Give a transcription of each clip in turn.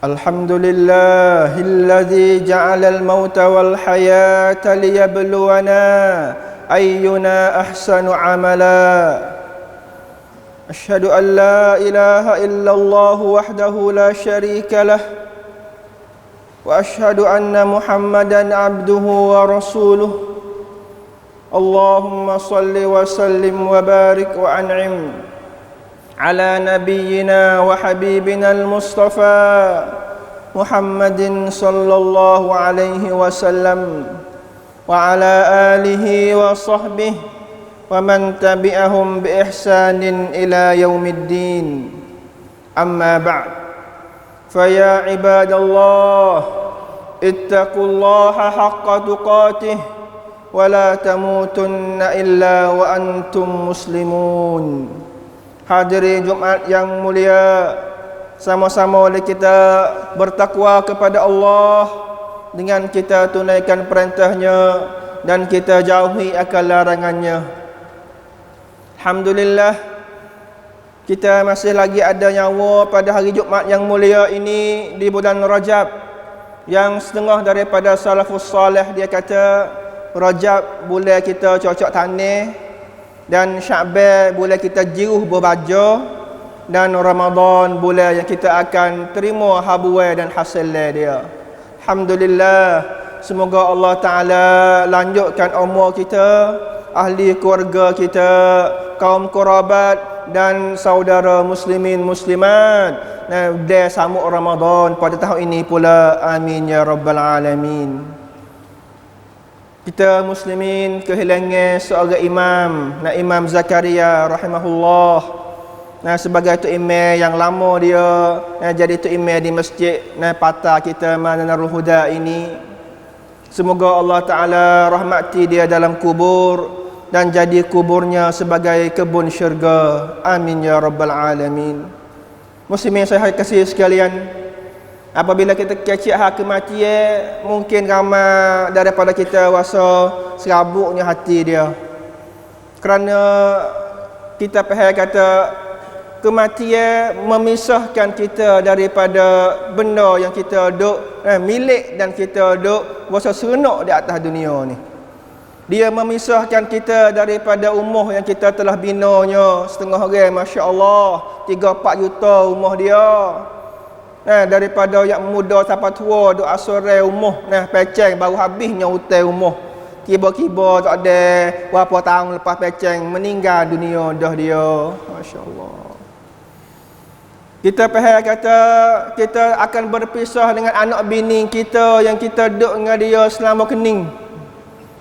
الحمد لله الذي جعل الموت والحياة ليبلونا أينا أحسن عملا. أشهد أن لا إله إلا الله وحده لا شريك له، وأشهد أن محمدا عبده ورسوله. اللهم صل وسلم وبارك وأنعم على نبينا وحبيبنا المصطفى محمد صلى الله عليه وسلم وعلى آله وصحبه ومن تبعهم بإحسان إلى يوم الدين. أما بعد، فيا عباد الله اتقوا الله حق تقاته ولا تموتن إلا وأنتم مسلمون. Hadiri Jumat yang mulia, sama-sama oleh kita bertakwa kepada Allah dengan kita tunaikan perintahnya dan kita jauhi akan larangannya. Alhamdulillah, kita masih lagi ada nyawa pada hari Jumat yang mulia ini di bulan Rajab, yang setengah daripada salafus salih dia kata Rajab bulan kita cocok tanah, dan Sya'ban bulan kita jiruh berbaja, dan Ramadan bulan yang kita akan terima habuai dan hasil dia. Alhamdulillah, semoga Allah Ta'ala lanjutkan umur kita, ahli keluarga kita, kaum kerabat dan saudara muslimin muslimat dia sambut Ramadan pada tahun ini pula. Amin ya rabbal alamin. Kita muslimin kehilangan seorang imam, Imam Zakaria rahimahullah. Sebagai tu imam yang lama dia jadi tu imam di masjid patah kita Manarul Huda ini. Semoga Allah Ta'ala rahmati dia dalam kubur dan jadi kuburnya sebagai kebun syurga. Amin ya rabbal alamin. Muslimin saya kasih sekalian, apabila kita kecil hak kematian, mungkin ramai daripada kita rasa serabuknya hati dia. Kerana kita faham kata kematian memisahkan kita daripada benda yang kita duk milik dan kita duk rasa seronok di atas dunia ni. Dia memisahkan kita daripada umur yang kita telah binanya setengah orang, masya-Allah, 3-4 juta umur dia. Daripada yang muda sampai tua duk asore umur peceng baru habisnya hutang umur. Tiba-tiba tak ada berapa tahun lepas peceng meninggal dunia dah dia. Masya-Allah. Kita faham kata kita akan berpisah dengan anak bini kita yang kita duk dengan dia selama kening.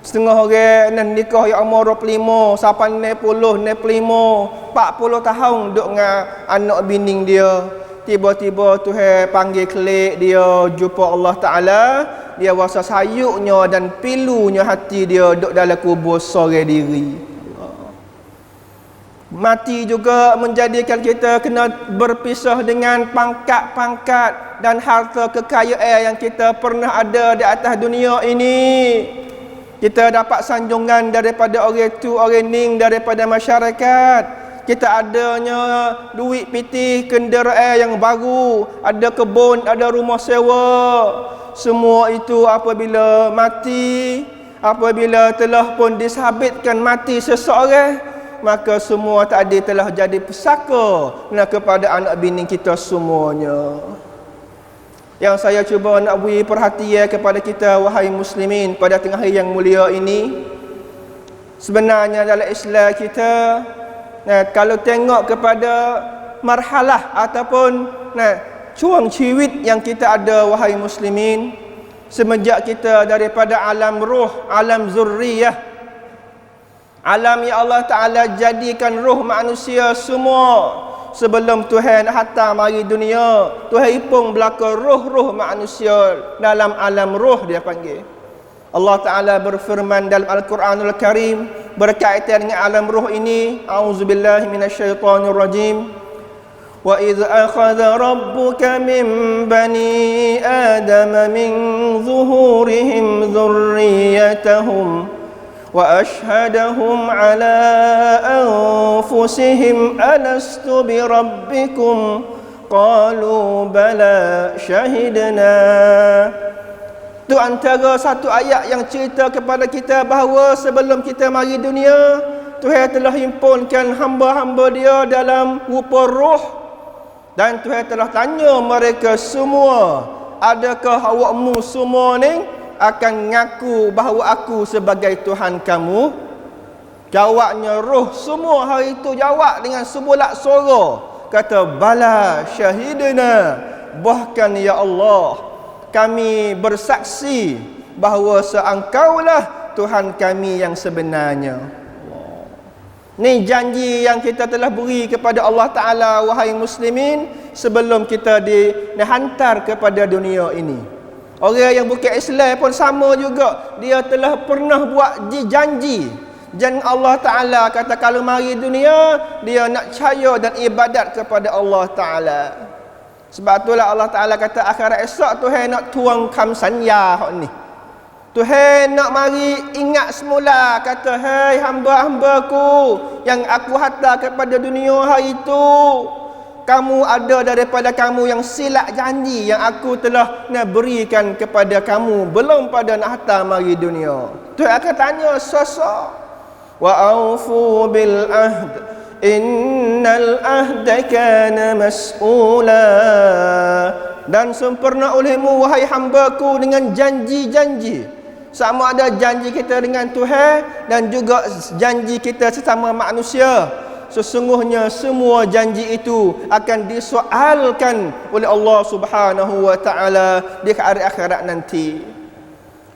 Setengah orang nikah yang umur 25, sampai 60, 45, 40 tahun duk dengan anak bini dia. Tiba-tiba Tuhan panggil kelik dia jumpa Allah Ta'ala, dia rasa sayuknya dan pilunya hati dia duduk dalam kubur seorang diri. Mati juga menjadikan kita kena berpisah dengan pangkat-pangkat dan harta kekayaan yang kita pernah ada di atas dunia ini. Kita dapat sanjungan daripada orang tu, orang ning, daripada masyarakat. Kita adanya duit pitih, kenderaan yang baru, ada kebun, ada rumah sewa. Semua itu apabila mati, apabila telah pun disabitkan mati seseorang, maka semua tadi telah jadi pesaka kepada anak bini kita semuanya. Yang saya cuba nak beri perhatian kepada kita, wahai muslimin, pada tengah hari yang mulia ini, sebenarnya dalam Islam kita, kalau tengok kepada marhalah ataupun cuang ciwit yang kita ada, wahai muslimin, semenjak kita daripada alam ruh, alam zurriyah, alam yang Allah Ta'ala jadikan ruh manusia semua. Sebelum Tuhan hatta mari dunia, Tuhan ipung belaka ruh-ruh manusia dalam alam ruh, dia panggil. Allah Ta'ala berfirman dalam Al-Quranul Karim berkaitan dengan alam ruh ini. A'udzubillahi minasyaitonirrajim. Wa idh akhadha rabbuka min bani adama min zuhurihim dhurriyyatahum وأشهدهم على أنفسهم ألست بربكم qalu bala syahidna. Itu antara satu ayat yang cerita kepada kita bahawa sebelum kita mari dunia, Tuhan telah himpunkan hamba-hamba dia dalam rupa roh. Dan Tuhan telah tanya mereka semua, adakah awakmu semua ni akan ngaku bahawa aku sebagai Tuhan kamu? Jawabnya roh semua hari itu jawab dengan sebulat suara, kata bala syahidna, bahkan ya Allah, kami bersaksi bahawa Engkaulah Tuhan kami yang sebenarnya. Ni janji yang kita telah beri kepada Allah Ta'ala, wahai muslimin, sebelum kita dihantar kepada dunia ini. Orang yang bukan Islam pun sama juga. Dia telah pernah buat janji. Dan Allah Ta'ala kata kalau mari dunia, dia nak percaya dan ibadat kepada Allah Ta'ala. Sebab itulah Allah Ta'ala kata akhirat esok Tuhan nak tuang kamsanya ni. Tuhan nak mari ingat semula, kata hai hamba-hambaku yang aku hantar kepada dunia hari itu, kamu ada daripada kamu yang silap janji yang aku telah nak berikan kepada kamu belum pada nak hantar mari dunia. Tuhan akan tanya sosok, wa aufu bil ahd innal ahda kana mas'ula, dan sempurna olehmu wahai hambaku dengan janji-janji, sama ada janji kita dengan Tuhan dan juga janji kita sesama manusia. Sesungguhnya semua janji itu akan disoalkan oleh Allah Subhanahu wa taala di hari akhirat nanti.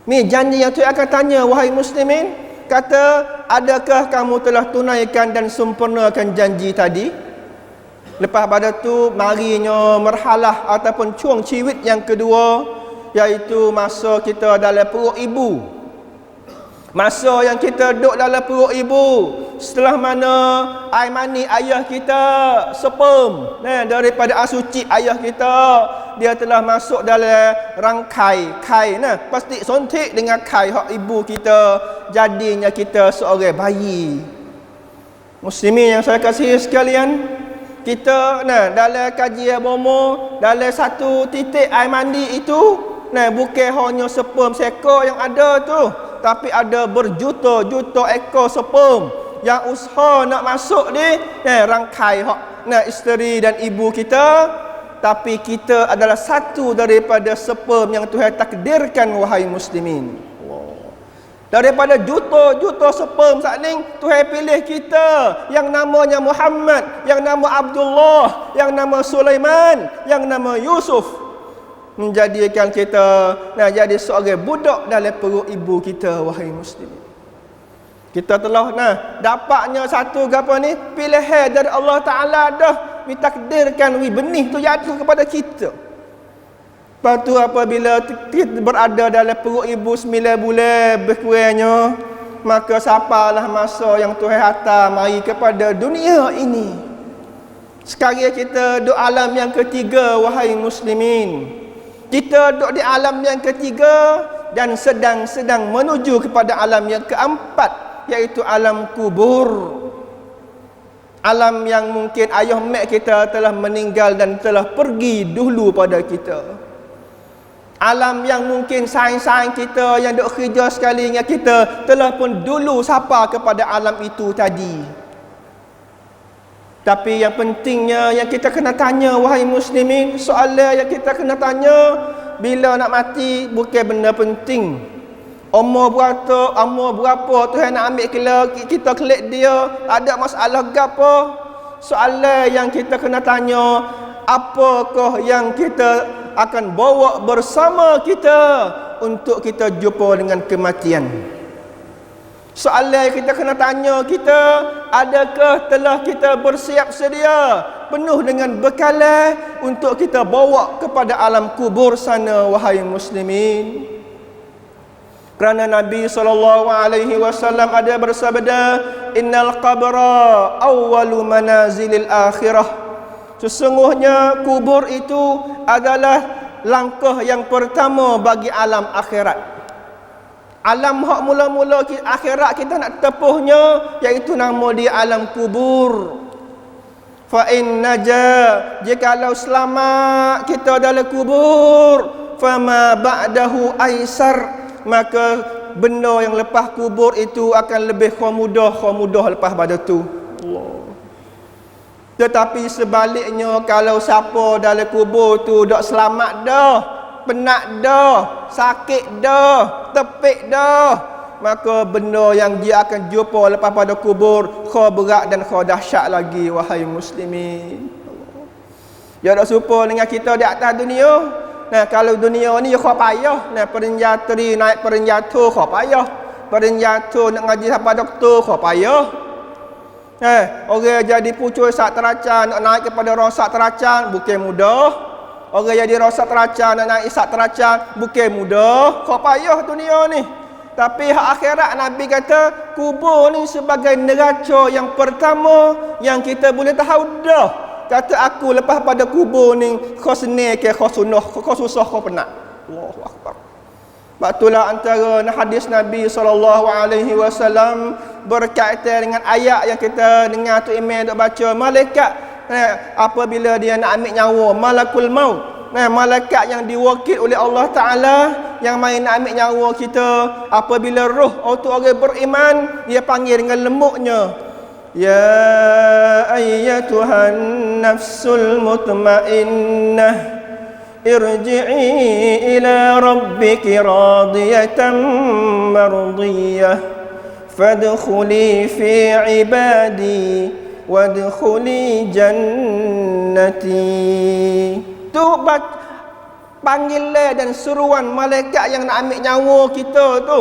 Ni janji yang Tuhan akan tanya wahai muslimin, kata adakah kamu telah tunaikan dan sempurnakan janji tadi? Lepas pada tu marinya marhalah ataupun cuang ciwit yang kedua, iaitu masa kita dalam perut ibu. Masa yang kita duduk dalam perut ibu, setelah mana air mani ayah kita, sperm daripada asuci ayah kita, dia telah masuk dalam rangkai kai, pasti sontik dengan kai hak ibu kita, jadinya kita seorang bayi. Muslimin yang saya kasihi sekalian, kita dalam kajian bomo, dalam satu titik air mandi itu, bukan hanya sperm seekor yang ada tu, tapi ada berjuta-juta ekor sperm yang usaha nak masuk di rangkai hak isteri dan ibu kita. Tapi kita adalah satu daripada sperm yang Tuhan takdirkan wahai muslimin. Daripada juta-juta sperm saat ni, Tuhan pilih kita yang namanya Muhammad, yang nama Abdullah, yang nama Sulaiman, yang nama Yusuf, menjadikan kita jadi seorang budak dalam perut ibu kita wahai muslimin. Kita telah dapatnya satu apa ni, pilihan dari Allah Ta'ala dah ditakdirkan benih tu jatuh kepada kita. Lepas tu apabila kita berada dalam perut ibu 9 bulan berkurangnya, maka sapalah masa yang Tuhan hantar mari kepada dunia ini. Sekarang kita duduk alam yang ketiga wahai muslimin. Kita duduk di alam yang ketiga dan sedang menuju kepada alam yang keempat, iaitu alam kubur. Alam yang mungkin ayah mak kita telah meninggal dan telah pergi dulu pada kita. Alam yang mungkin sains-sains kita yang duk kerja sekali dengan kita telah pun dulu sapa kepada alam itu tadi. Tapi yang pentingnya yang kita kena tanya wahai muslimin, soalan yang kita kena tanya bila nak mati bukan benda penting. Umur berapa Tuhan nak ambil kita kelik dia, ada masalah gapo? Soalan yang kita kena tanya, apakah yang kita akan bawa bersama kita untuk kita jumpa dengan kematian? Soalan yang kita kena tanya kita, adakah telah kita bersiap sedia penuh dengan bekalan untuk kita bawa kepada alam kubur sana wahai muslimin? Kerana Nabi SAW ada bersabda, innal qabra awwalu manazilil akhirah. Sesungguhnya kubur itu adalah langkah yang pertama bagi alam akhirat. Alam hak mula-mula akhirat kita nak tepuhnya, iaitu nama dia alam kubur. Fa in naja, jikalau selamat kita dalam kubur, fama ba'dahu aisar, maka benda yang lepas kubur itu akan lebih mudah lepas pada tu. Allah. Tetapi sebaliknya, kalau siapa dalam kubur tu dak selamat dah, penat dah, sakit dah, tepik dah, maka benda yang dia akan jumpa lepas pada kubur kau berat dan kau dahsyat lagi, wahai muslimin. Dia tak serupa dengan kita di atas dunia. Nah, kalau dunia ni kau payah, nah perinjateri naik perinjatu kau payah, perinjatu nak ngaji sampai doktor kau payah. Orang jadi pucuk sak teracan nak naik kepada rosak teracan bukan mudah. Orang jadi rosak teracan nak naik sak teracan bukan mudah. Kau payah dunia ni. Tapi hak akhirat Nabi kata kubur ni sebagai neraca yang pertama yang kita boleh tahu dah. Kata aku lepas pada kubur ni kau senang ke kau sunnah, kau susah kau penat. Allahu akbar. Itulah antara hadis Nabi SAW berkaitan dengan ayat yang kita dengar tu imam duk baca. Malaikat apabila dia nak ambil nyawa, malakul maut, malaikat yang diwakil oleh Allah Ta'ala yang main nak ambil nyawa kita, apabila roh tu orang beriman, dia panggil dengan lembutnya, ya ayyatuhan nafsul mutmainnah irji'i ila rabbiki radiyatan mardiyah fadkhuli fi ibadi wadkhuli jannati. Tu panggilan dan seruan malaikat yang nak ambil nyawa kita tu.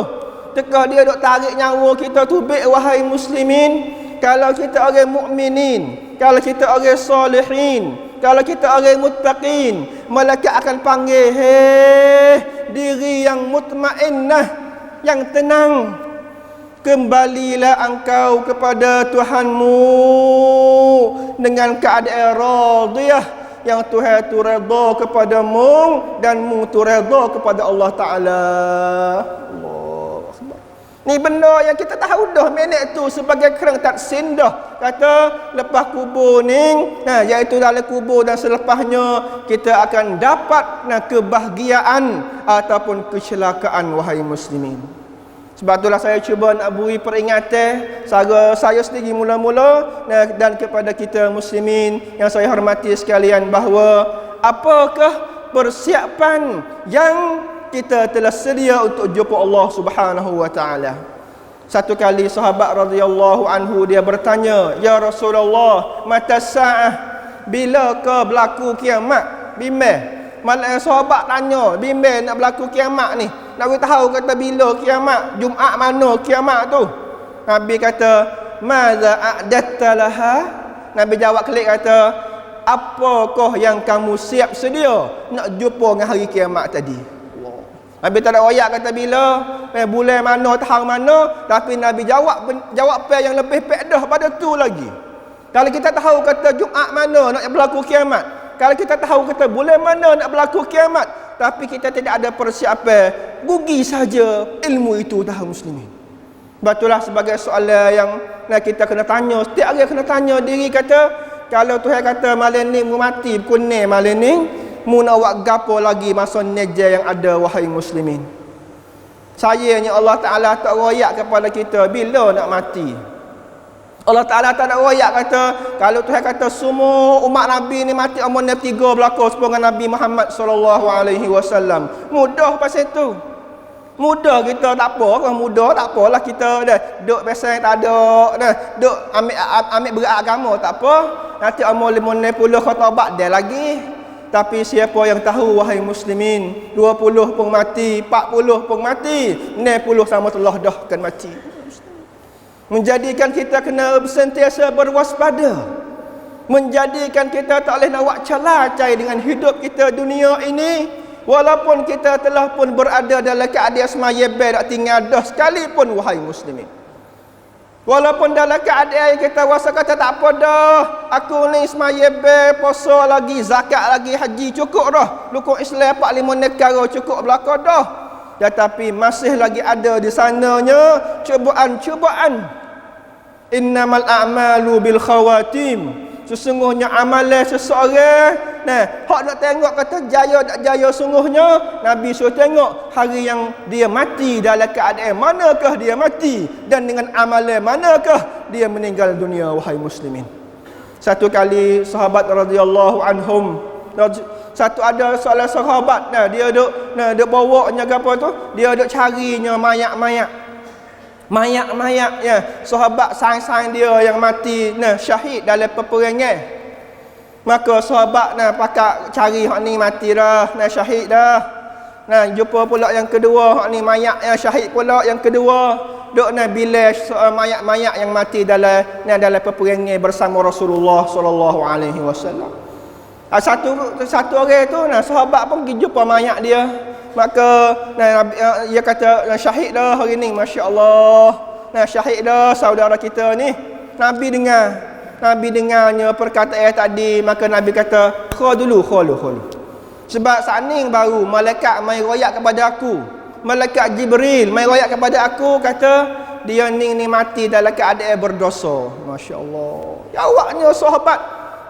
Teka dia duk tarik nyawa kita tu, baik wahai muslimin, kalau kita orang mukminin, kalau kita orang salihin, kalau kita orang muttaqin, malaikat akan panggil, hei diri yang mutmainnah, yang tenang, kembalilah engkau kepada Tuhanmu dengan keadaan radiyah, yang Tuhan tu redha kepadamu dan mu tu redha kepada Allah Ta'ala. Ni benda yang kita tahu dah minit tu sebagai kerang taksin dah. Kata lepas kubur ni, iaitu dalam kubur dan selepasnya kita akan dapat kebahagiaan ataupun kecelakaan, wahai muslimin. Sebab itulah saya cuba nak beri peringatan saya sendiri mula-mula dan kepada kita muslimin yang saya hormati sekalian, bahawa apakah persiapan yang kita telah sedia untuk jumpa Allah Subhanahu wa taala. Satu kali sahabat radhiyallahu anhu dia bertanya, ya Rasulullah, mata sa'ah, bila ke berlaku kiamat? Bimbang. Malah sahabat tanya, bimbang nak berlaku kiamat ni. Nak tahu kata bila kiamat, Jumaat mana kiamat tu? Nabi kata, "Madza a'datta laha?" Nabi jawab kelik kata, apakah yang kamu siap sedia nak jumpa dengan hari kiamat tadi? Nabi tak ada royak kata bila, bulan mana, tahun mana, tapi Nabi jawab yang lebih pedah pada tu lagi. Kalau kita tahu kata Jumaat mana nak berlaku kiamat, kalau kita tahu kata bulan mana nak berlaku kiamat, tapi kita tidak ada persiapan, rugi saja ilmu itu, dah muslimin. Batulah sebagai soalan yang kita kena tanya, setiap hari kena tanya diri, kata kalau Tuhan kata malam ni mu mati kuning, malam ni mu nak buat gapo lagi masa neja yang ada, wahai muslimin. Sayangnya Allah Ta'ala tak royak kepada kita bila nak mati. Allah Ta'ala tak nak royak kata, kalau Tuhan kata semua umat Nabi ni mati umur 3 belaka sepengan Nabi Muhammad SAW. Mudah pasal tu. Mudah kita tak apa, kalau mudah tak apalah kita dah duk biasa tak ada dah, duk ambil berat agama tak apa. Nanti umur 50 kau taubat dia lagi. Tapi siapa yang tahu, wahai muslimin, 20 pun mati, 40 pun mati, 60 sama telah dah akan mati. Menjadikan kita kena sentiasa berwaspada, menjadikan kita tak boleh nak buat calacai dengan hidup kita dunia ini. Walaupun kita telah pun berada dalam keadaan semaya tak tinggal dah sekalipun, wahai muslimin. Walaupun dalam keadaan kita rasa kata tak apa dah, aku ni semaya puasa lagi, zakat lagi, haji cukup dah, rukun Islam 45 negara cukup belaka dah. Tetapi masih lagi ada di sananya cubaan-cubaan. Innamal a'malu bil khawatim. Sesungguhnya amalan seseorang, hak nak tengok kata jaya tak jaya sungguhnya, Nabi suruh tengok hari yang dia mati dalam keadaan manakah dia mati dan dengan amalan manakah dia meninggal dunia, wahai muslimin. Satu kali sahabat radhiyallahu anhum, ada seorang sahabat, dia duk bawanya apa tu, dia duk carinya mayat ya, sahabat saing-saing dia yang mati syahid dalam peperangan. Maka sahabat pakak cari hak ni mati dah, syahid dah. Jumpa pula yang kedua, hak ni mayat yang syahid pula yang kedua. Duk bila mayat-mayat yang mati dalam peperangan bersama Rasulullah sallallahu alaihi wasallam. Satu orang tu sahabat pun pergi jumpa mayat dia. Maka dia kata syahid dah hari ni, masya-Allah. Syahid dah saudara kita ni. Nabi dengarnya perkataan tadi, maka Nabi kata, khulu. Sebab saat ni baru malaikat mai royak kepada aku. Malaikat Jibril mai royak kepada aku, kata dia ni mati dalam keadaan berdosa. Masya-Allah. Jawabnya sahabat,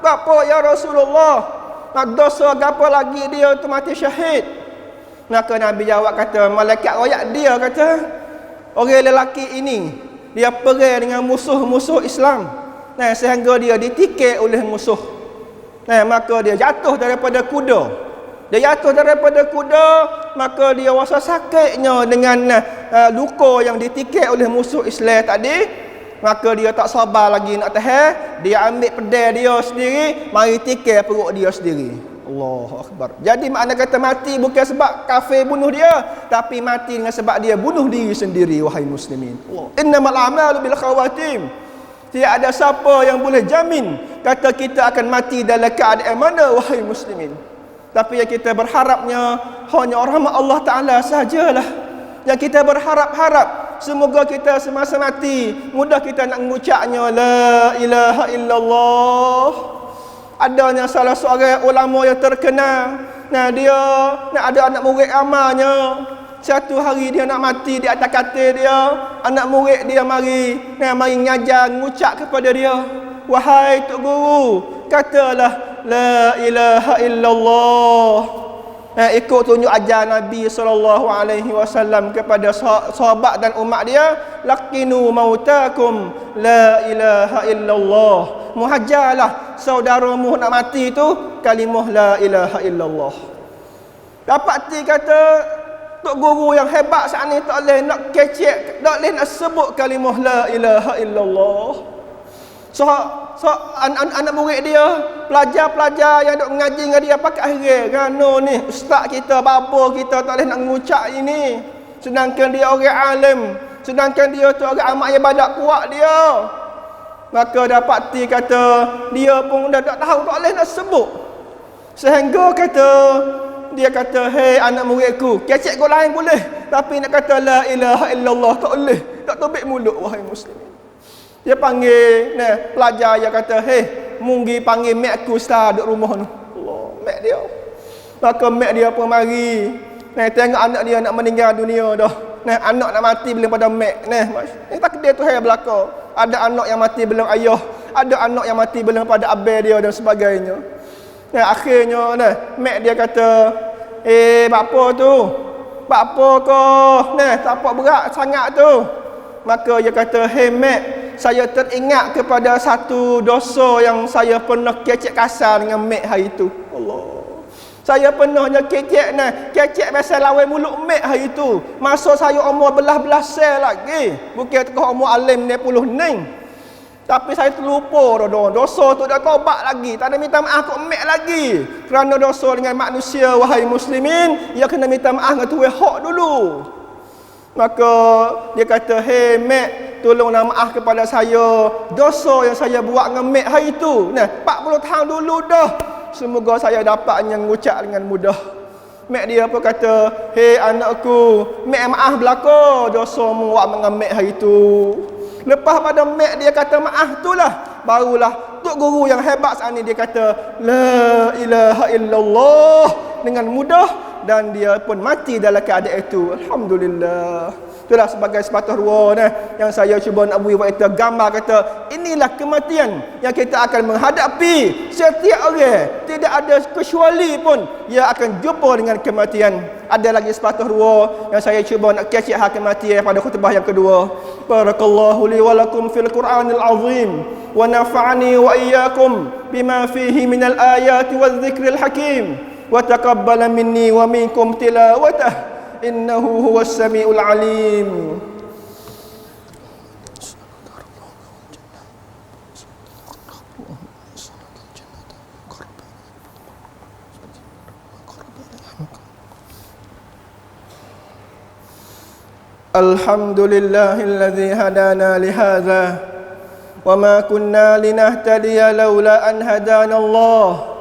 "Apa ya Rasulullah? Nak dosa apa lagi dia tu mati syahid?" Maka Nabi jawab kata, malaikat royak dia kata, orang lelaki ini dia perang dengan musuh-musuh Islam, sehingga dia ditikik oleh musuh. Maka dia jatuh daripada kuda. Maka dia rasa sakitnya dengan luka yang ditikik oleh musuh Islam tadi. Maka dia tak sabar lagi nak tahan, dia ambil pedang dia sendiri, mari tikik perut dia sendiri. Allahu Akbar. Jadi makna kata mati bukan sebab kafir bunuh dia, tapi mati dengan sebab dia bunuh diri sendiri, wahai muslimin. Innamal a'malu bil khawatim. Tidak ada siapa yang boleh jamin kata kita akan mati dalam keadaan mana, wahai muslimin. Tapi yang kita berharapnya hanya rahmat Allah Ta'ala sahajalah. Yang kita berharap semoga kita semasa mati mudah kita nak mengucapnya la ilaha illallah. Adanya salah seorang ulama yang terkenal, dia nak ada anak murid amalnya. Satu hari dia nak mati di atas katil dia, anak murid dia mari ngajar mengucap kepada dia, "Wahai Tok Guru, katalah la ilaha illallah." Ikut tunjuk ajar Nabi SAW kepada sahabat dan umat dia, "Laqinu mautakum la ilaha illallah." Muhajarlah saudaramu nak mati tu kalimah la ilaha illallah. Dapat ti kata Tok Guru yang hebat saat ni tak boleh nak kecek, tak boleh nak sebut kalimah la ilaha illallah. Anak murid dia, pelajar-pelajar yang duk mengaji dengan dia pakai heran, kerana ni ustaz kita, bapa kita tak boleh nak mengucap ini. Sedangkan dia orang alim, sedangkan dia tu orang amat ibadat kuat dia. Maka dapat ti kata dia pun dah tak tahu tak boleh nak sebut. Sehingga dia kata, "Hei anak muridku, kecek kau lain boleh, tapi nak kata la ilaha illallah tak boleh, tak tobek mulut, wahai muslimin." Dia panggil pelajar, dia kata, "Hei, munggi panggil mak aku ustaz duduk rumah ni." Allah, mak dia. Maka mak dia pun mari. Tengok anak dia nak meninggal dunia dah. Anak nak mati belum pada mak. Takdir tu hai belaka. Ada anak yang mati belum ayah, ada anak yang mati belum pada abang dia dan sebagainya. Akhirnya mak dia kata, "Bapa tu, bapa kau tak apa berat sangat tu." Maka dia kata, "Hei mak, saya teringat kepada satu dosa yang saya pernah kecek kasar dengan mak hari itu." Allah. Saya pernahnya kecek pasal lawan mulut mak hari itu. Masa saya umur belas-belas sel lagi. Bukan tekah umur alim 60 ning. Tapi saya terlupa dah dosa tu, dah taubat lagi. Tak ada minta maaf kat mak lagi. Kerana dosa dengan manusia, wahai muslimin, ia kena minta maaf dengan Tuhan hak dulu. Maka dia kata, "Hei mak, tolonglah maaf kepada saya dosa yang saya buat dengan mak hari itu. 40 tahun dulu dah. Semoga saya dapatnya mengucap dengan mudah." Mak dia pun kata, "Hei anakku, mak maaf belaka dosamu buat dengan mak hari itu." Lepas pada mak dia kata maaf itulah, barulah Tok Guru yang hebat saat ni dia kata la ilaha illallah dengan mudah, dan dia pun mati dalam keadaan itu. Alhamdulillah. Itulah sebagai sepatah ruang yang saya cuba nak beri kita gambar kata inilah kematian yang kita akan menghadapi setiap orang. Tidak ada kecuali pun ia akan jumpa dengan kematian. Ada lagi sepatah ruang yang saya cuba nak kecik hak kematian pada khutbah yang kedua. Barakallahu li wa lakum fil Qur'anil azim wa nafa'ani wa iyyakum bima fihi minal ayati wal dzikril hakim wa taqabbala minni wa minkum tilawatah innahu huwas samiul alim. Alhamdulillahilladzi hadana lihadza wa ma kunna linahtadiya laula an hadana Allah.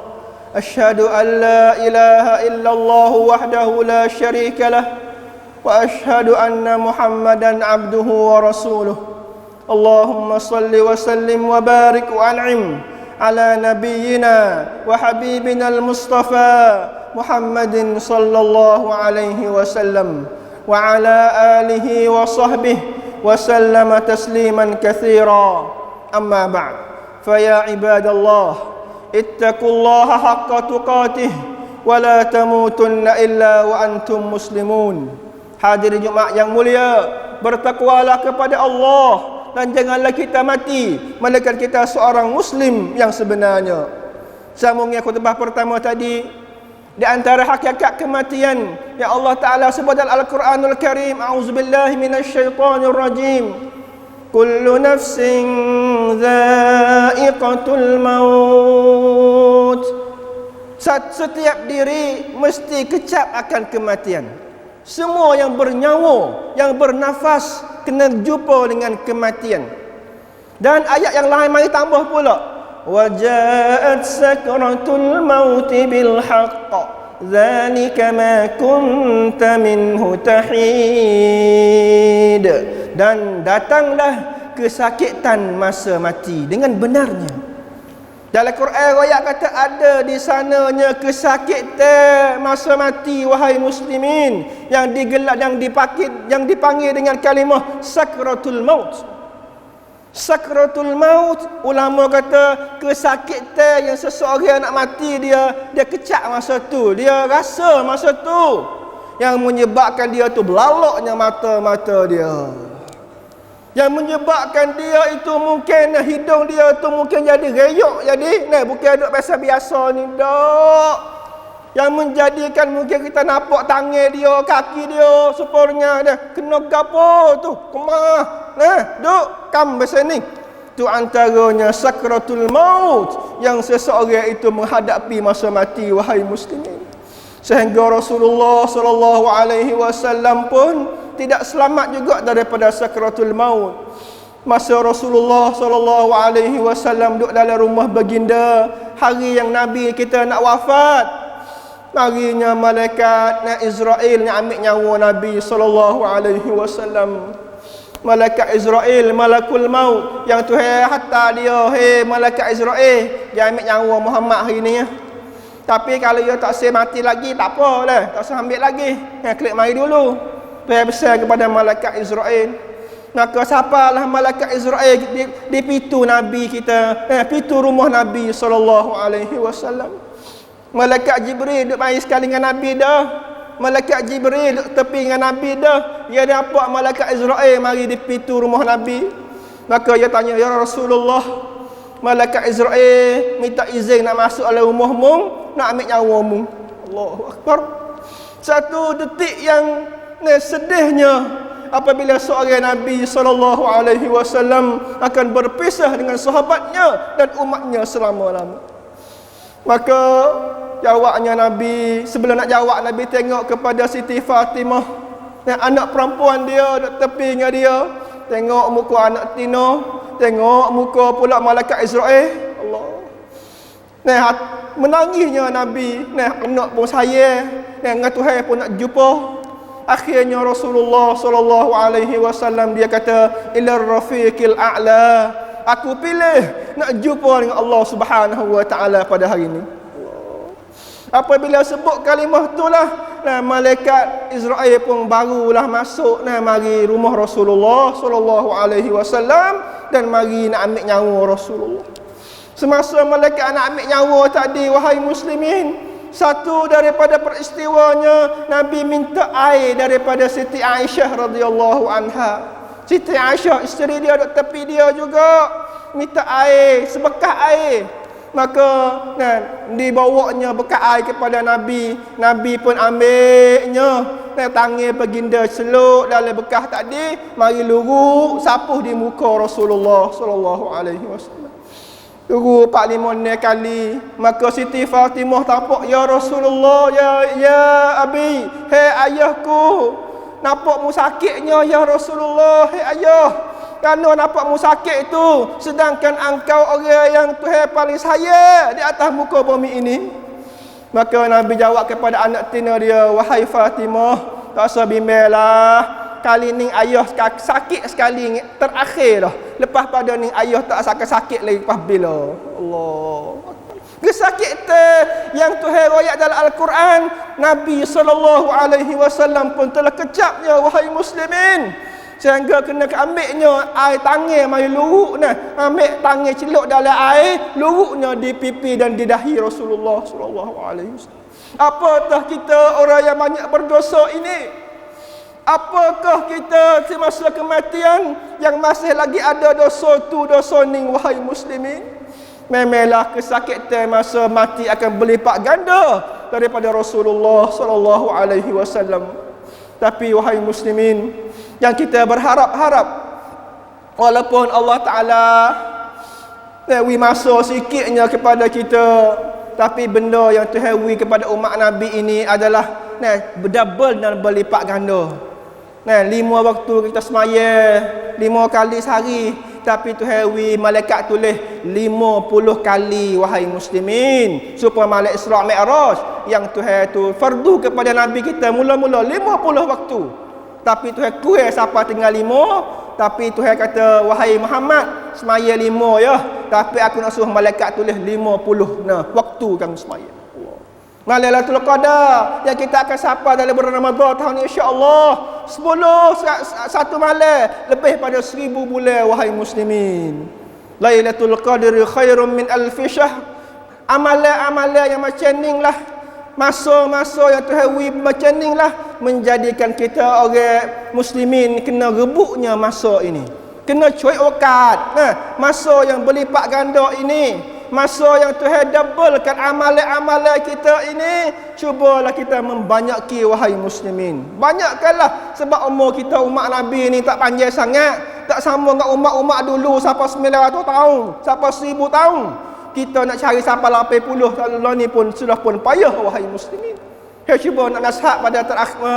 أشهد أن لا إله إلا الله وحده لا شريك له وأشهد أن محمدا عبده ورسوله اللهم صل وسلم وبارك وأنعم على نبينا وحبيبنا المصطفى محمد صلى الله عليه وسلم وعلى آله وصحبه وسلم تسليما كثيرا أما بعد فيا عباد الله اتقوا الله حق تقاته ولا تموتن إلا وأنتم مسلمون. Hadirin Jumaat yang mulia, bertakwalah kepada Allah dan janganlah kita mati melainkan kita seorang muslim yang sebenarnya. Sambungnya khutbah pertama tadi, di antara hakikat kematian yang Allah Taala sebut dalam Al-Quranul Karim, a'udzubillahi minasyaitonir rajim. Kullu nafsin dha'iqatul maut. Setiap diri mesti kecap akan kematian. Semua yang bernyawa, yang bernafas kena jumpa dengan kematian. Dan ayat yang lain mari tambah pula, wa ja'at sakratul maut bil haqq dzalika ma kunta minhu tahid. Dan datanglah kesakitan masa mati dengan benarnya. Dalam Quran ayat kata ada di sananya kesakitan masa mati wahai muslimin yang digelar yang dipanggil dengan kalimah sakratul maut. Sakratul maut, ulama kata kesakitan yang seseorang nak mati dia kecak masa tu, dia rasa masa tu yang menyebabkan dia tu belaloknya mata-mata dia. Yang menyebabkan dia itu mungkin hidung dia tu mungkin jadi reyuk, jadi bukan duk biasa-biasa ni dak. Yang menjadikan mungkin kita nampak tangan dia, kaki dia, sepornya dia kena gapo tu, kemah. Duk kam bahasa ni. Tu antaranya sakratul maut yang seseorang itu menghadapi masa mati wahai muslimin. Sehingga Rasulullah sallallahu alaihi wasallam pun tidak selamat juga daripada sakratul maut. Masa Rasulullah sallallahu alaihi wasallam duduk dalam rumah baginda, hari yang Nabi kita nak wafat, marinya malaikat Israel nak ambil nyawa Nabi sallallahu alaihi wasallam. Malaikat Israel, malakul maut yang Tuhan hantar dia, hey malaikat Israel, dia ambil nyawa Muhammad hari ni ya. Tapi kalau dia tak say mati lagi, tak apa lah, tak usah ambil lagi. Klik mari dulu. Tuhan besar kepada malaikat Israel. Maka siapalah malaikat Israel di pintu Nabi kita, pintu rumah Nabi sallallahu alaihi wasallam. Malaikat Jibril duduk mari sekali dengan Nabi dah. Malaikat Jibril duduk tepi dengan Nabi dah. Dia nampak malaikat Israel mari di pintu rumah Nabi. Maka dia tanya, ya Rasulullah, malaikat Israel minta izin nak masuk dalam rumahmu, nak ambil nyawamu. Allahu Akbar. Satu detik yang sedihnya apabila seorang Nabi sallallahu alaihi wasallam akan berpisah dengan sahabatnya dan umatnya selama-lama. Maka jawabnya Nabi, sebelum nak jawab Nabi tengok kepada Siti Fatimah, anak perempuan dia duduk tepi dengan dia, tengok muka anak Tino, tengok muka pula malaikat Israel. Allah. Menangisnya Nabi, anak pun sayang, dengan Tuhan pun nak jumpa. Akhirnya Rasulullah sallallahu alaihi wasallam dia kata, ilar rafiqil a'la. Aku pilih nak jumpa dengan Allah Subhanahu wa taala pada hari ini. Apabila sebut kalimah itulah, nah malaikat Israel pun barulah masuk mari rumah Rasulullah sallallahu alaihi wasallam dan mari nak ambil nyawa Rasulullah. Semasa malaikat nak ambil nyawa tadi, wahai muslimin, satu daripada peristiwanya, Nabi minta air daripada Siti Aisyah radhiyallahu anha. Siti Aisyah, isteri dia duduk tepi dia juga, minta air, sebekah air. Maka dibawanya bekas air kepada Nabi. Nabi pun ambilnya, tangan baginda celup dalam bekas tadi, mari luruk sapuh di muka Rasulullah sallallahu alaihi wasallam. Tunggu 4-5 kali. Maka Siti Fatimah tapak, ya Rasulullah, ya Abi, hei ayahku, nampakmu sakitnya ya Rasulullah, hei ayah, kerana nampakmu sakit itu, sedangkan engkau orang yang Tuhan paling sayang di atas muka bumi ini. Maka Nabi jawab kepada anak tina dia, wahai Fatimah, tak usah bimbanglah. Kali ni ayah sakit sekali terakhir dah. Lepas pada ni ayah tak sakit lagi lepas bila. Allah. Kesakit yang Tuhan royak dalam Al-Quran, Nabi sallallahu alaihi wasallam pun telah kecapnya, wahai muslimin. Sehingga kena ambilnya air tangan mari luruk ambil tangan celup dalam air, luruknya di pipi dan di dahi Rasulullah sallallahu alaihi wasallam. Apatah kita orang yang banyak berdosa ini? Apakah kita semasa kematian yang masih lagi ada dosa tu dosa ni, wahai muslimin? Memanglah kesakitan masa mati akan berlipat ganda daripada Rasulullah sallallahu alaihi wasallam. Tapi wahai muslimin, yang kita berharap-harap, walaupun Allah Taala wi masa sikitnya kepada kita, tapi benda yang Tuhan wi kepada umat Nabi ini adalah double dan berlipat ganda. 5 waktu kita semaya 5 kali sehari, tapi Tuhan wi malaikat tulis 50 kali, wahai muslimin. Supaya malaikat Isra Mi'raj yang Tuhan tu fardu kepada Nabi kita mula-mula 50 waktu. Tapi Tuhan kuih siapa tinggal 5, tapi Tuhan kata, wahai Muhammad, semaya 5 ya, tapi aku nak suruh malaikat tulis 50 waktu kamu semaya. Lailatul Qadar yang kita akan sapa dalam bulan Ramadan tahun ini, insya-Allah 1 malam lebih pada 1000 bulan, wahai muslimin. Lailatul Qadri khairum min alfi syahr. Amalan-amalan yang macam inilah, masa-masa yang Tuhan wi macam inilah menjadikan kita orang muslimin kena rebuknya masa ini. Kena cuai okat. Masa yang berlipat ganda ini, masa yang Tuhan doublekan amalan-amalan kita ini, cubalah kita membanyaki, wahai muslimin. Banyakkanlah, sebab umur kita umat Nabi ni tak panjang sangat, tak sama dengan umat-umat dulu sampai 900 tahun, sampai 1000 tahun. Kita nak cari sampai 80 tahun ni pun sudah pun payah, wahai muslimin. Cuba nak nasihat pada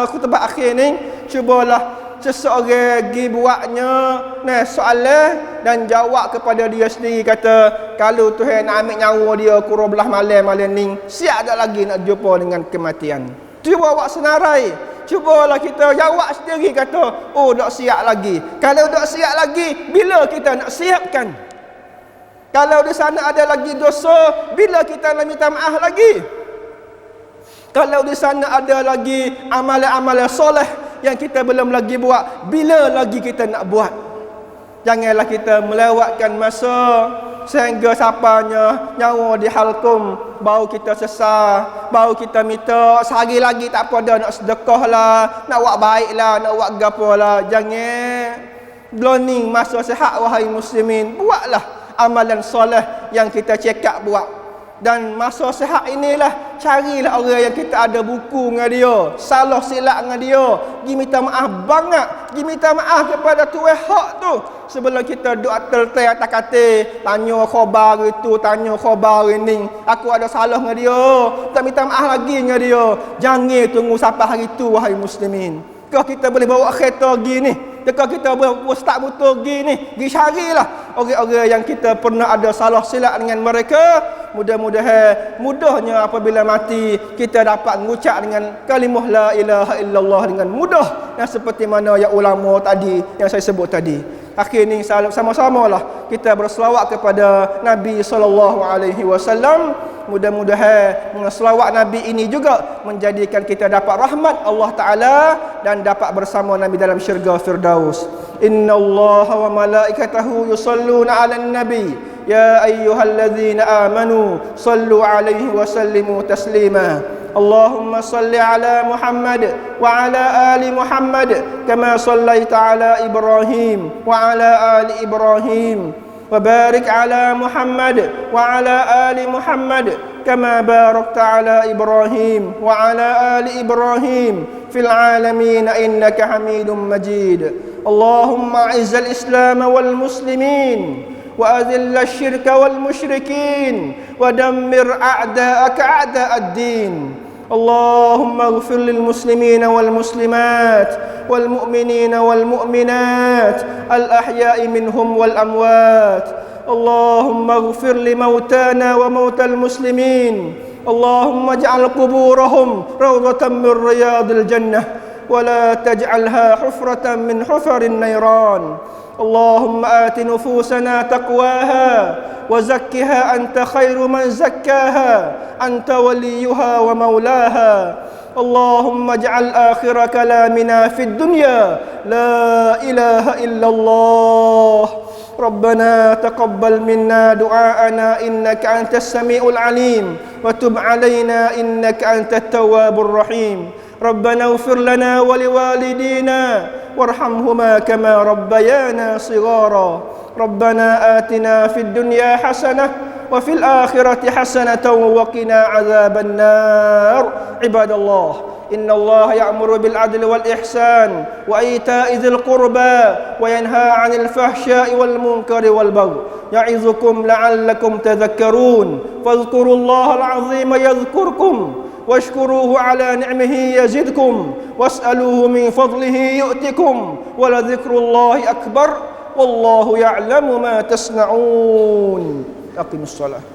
khutbah akhir ni, cubalah seseorang pergi buatnya soalan dan jawab kepada dia sendiri, kata kalau Tuhan nak ambil nyawa dia kurang belah malam ni, siap tak lagi nak jumpa dengan kematian? Cuba awak senarai, cubalah kita jawab sendiri, kata oh tak siap lagi. Kalau tak siap lagi, bila kita nak siapkan? Kalau di sana ada lagi dosa, bila kita nak minta maaf lagi? Kalau di sana ada lagi amalan-amalan soleh yang kita belum lagi buat, bila lagi kita nak buat? Janganlah kita melewatkan masa sehingga sapanya nyawa di halkum, baru kita sesal, baru kita minta sehari lagi tak apa dah, nak sedekah lah, nak buat baik lah, nak buat gapo lah. Jangan bloning masa sihat, wahai muslimin. Buatlah amalan soleh yang kita cekap buat. Dan masa sihat inilah, carilah orang yang kita ada buku dengan dia, salah silap dengan dia, pergi minta maaf banget, pergi minta maaf kepada tuan hak tu. Sebelum kita duk tertel atas katil, tanya khabar itu, tanya khabar ini, aku ada salah dengan dia, tak minta maaf lagi dengan dia. Jangan tunggu sampai hari tu, wahai muslimin. Kalau kita boleh bawa kereta pergi ni, kalau kita boleh start motor pergi ni, pergi carilah orang-orang yang kita pernah ada salah silap dengan mereka. Mudah-mudahan mudahnya apabila mati kita dapat mengucap dengan kalimah la ilaha illallah dengan mudah, yang seperti mana yang ulama tadi yang saya sebut tadi. Akhir ni sama-samalah kita berselawat kepada Nabi sallallahu alaihi wasallam. Mudah-mudahan selawat Nabi ini juga menjadikan kita dapat rahmat Allah Taala dan dapat bersama Nabi dalam syurga Firdaus. Innallaha wa malaikatahu yusalluna 'alan nabi ya ayyuhalladzina amanu sallu 'alaihi wa sallimu taslima. Allahumma salli 'ala Muhammad wa 'ala ali Muhammad kama sallaita 'ala Ibrahim wa 'ala ali Ibrahim wa barik 'ala Muhammad wa 'ala ali Muhammad kama barakta 'ala Ibrahim wa 'ala ali Ibrahim fil 'alamin innaka Hamidum Majid. Allahumma 'izzal Islam wal muslimin وأذل الشرك والمشركين ودمر أعداءك أعداء الدين. اللهم اغفر للمسلمين والمسلمات والمؤمنين والمؤمنات الأحياء منهم والأموات. اللهم اغفر لموتانا وموتى المسلمين. اللهم اجعل قبورهم روضة من رياض الجنة ولا تجعلها حفرة من حفر النيران. اللهم آت نفوسنا تقواها وزكها أنت خير من زكاها أنت وليها ومولاها. اللهم اجعل آخر كلامنا في الدنيا لا إله إلا الله. ربنا تقبل منا دعاءنا إنك أنت السميع العليم وتب علينا إنك أنت التواب الرحيم. ربنا اغفر لنا ولوالدينا وارحمهما كما ربيانا صغارا. ربنا آتنا في الدنيا حسنة وفي الآخرة حسنة وقنا عذاب النار. عباد الله إن الله يأمر بالعدل والإحسان وإيتاء ذي القربى وينهى عن الفحشاء والمنكر والبغي يعظكم لعلكم تذكرون. فاذكروا الله العظيم يذكركم واشكروه على نعمه يزدكم واسألوه من فضله يؤتكم ولذكر الله أكبر والله يعلم ما تصنعون. أقم الصلاة.